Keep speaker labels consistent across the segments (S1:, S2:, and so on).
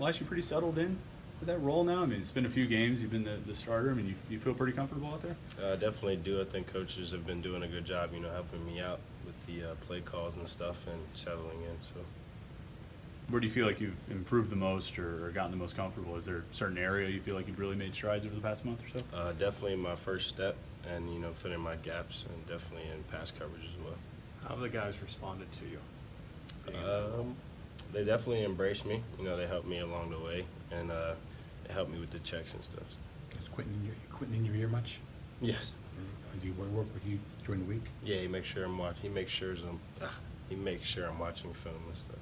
S1: Elias, you pretty settled in with that role now? I mean, it's been a few games. You've been the starter. I mean, you feel pretty comfortable out there?
S2: I definitely do. I think coaches have been doing a good job, helping me out with the play calls and stuff and settling in. So,
S1: where do you feel like you've improved the most or gotten the most comfortable? Is there a certain area you feel like you've really made strides over the past month or so?
S2: Definitely my first step and, filling my gaps and definitely in pass coverage as well.
S3: How have the guys responded to you?
S2: They definitely embraced me. They helped me along the way, and they helped me with the checks and stuff.
S4: Is Quentin in your ear much?
S2: Yes.
S4: Do you work with you during the week?
S2: Yeah, he makes sure I'm watching. He makes sure I'm watching film and stuff.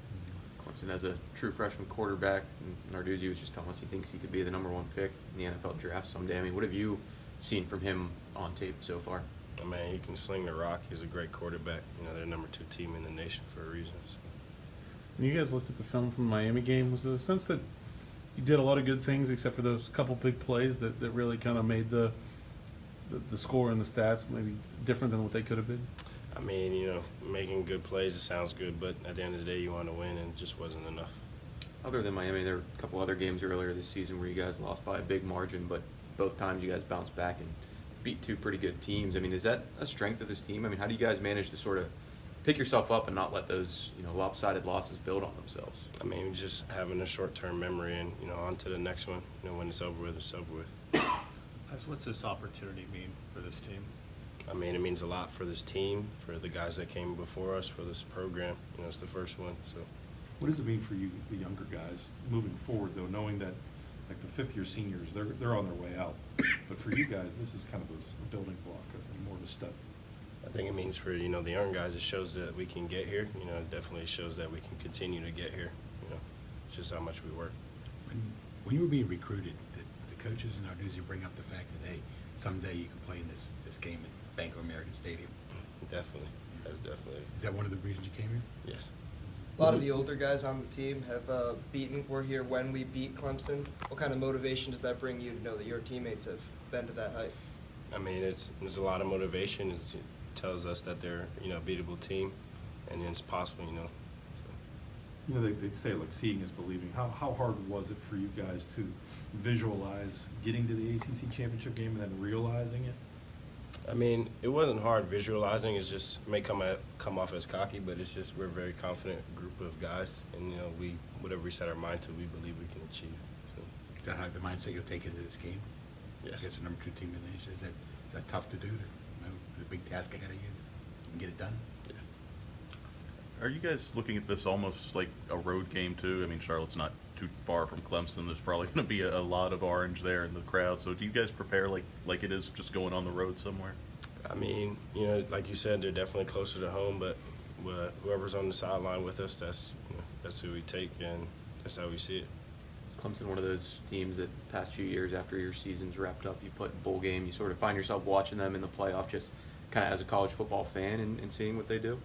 S5: Clemson has a true freshman quarterback, and Narduzzi was just telling us he thinks he could be the #1 pick in the NFL draft someday. I mean, what have you seen from him on tape so far?
S2: I mean, he can sling the rock. He's a great quarterback. They're #2 team in the nation for a reason. So.
S6: When you guys looked at the film from the Miami game, was there a sense that you did a lot of good things except for those couple big plays that really kind of made the score and the stats maybe different than what they could have been?
S2: I mean, making good plays, it sounds good, but at the end of the day, you want to win, and it just wasn't enough.
S5: Other than Miami, there were a couple other games earlier this season where you guys lost by a big margin, but both times you guys bounced back and beat two pretty good teams. I mean, is that a strength of this team? I mean, how do you guys manage to sort of pick yourself up and not let those, lopsided losses build on themselves?
S2: I mean, just having a short-term memory and, on to the next one. When it's over with, it's over with.
S3: What's this opportunity mean for this team?
S2: I mean, it means a lot for this team, for the guys that came before us, for this program. It's the first one, so.
S7: What does it mean for you, the younger guys, moving forward, though, knowing that, like the fifth-year seniors, they're on their way out, but for you guys, this is kind of a building block, more of a step.
S2: I think it means for, the young guys, it shows that we can get here. It definitely shows that we can continue to get here. It's just how much we work.
S4: When you were being recruited, did the coaches and Narduzzi bring up the fact that, hey, someday you can play in this game at Bank of America Stadium?
S2: Definitely. That's definitely.
S4: Is that one of the reasons you came here?
S2: Yes.
S8: A lot of the older guys on the team have we're here when we beat Clemson. What kind of motivation does that bring you to know that your teammates have been to that height?
S2: I mean, there's a lot of motivation. It tells us that they're, a beatable team, and it's possible, So.
S7: They say, like, seeing is believing. How hard was it for you guys to visualize getting to the ACC Championship Game and then realizing it?
S2: I mean, it wasn't hard visualizing. It's just may come off as cocky, but it's just we're a very confident group of guys, and whatever we set our mind to, we believe we can achieve. So.
S4: Is that how the mindset you'll take into this game?
S2: Yes.
S4: Against the #2 team in the nation, is that tough to do? The big task ahead of you, you can get it done.
S2: Yeah.
S9: Are you guys looking at this almost like a road game too? I mean, Charlotte's not too far from Clemson. There's probably going to be a lot of orange there in the crowd. So do you guys prepare like it is just going on the road somewhere?
S2: I mean, like you said, they're definitely closer to home, but whoever's on the sideline with us, that's who we take, and that's how we see it.
S5: Clemson, one of those teams that past few years after your season's wrapped up, you put in bowl game, you sort of find yourself watching them in the playoff just kind of as a college football fan and seeing what they do?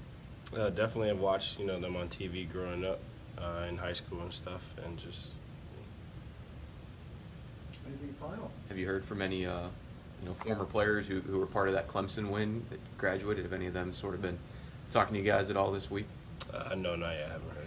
S2: Definitely have watched, them on TV growing up in high school and stuff, and just.
S7: Anything final?
S5: Have you heard from any, former players who were part of that Clemson win that graduated? Have any of them sort of been talking to you guys at all this week?
S2: No, not yet. I haven't heard.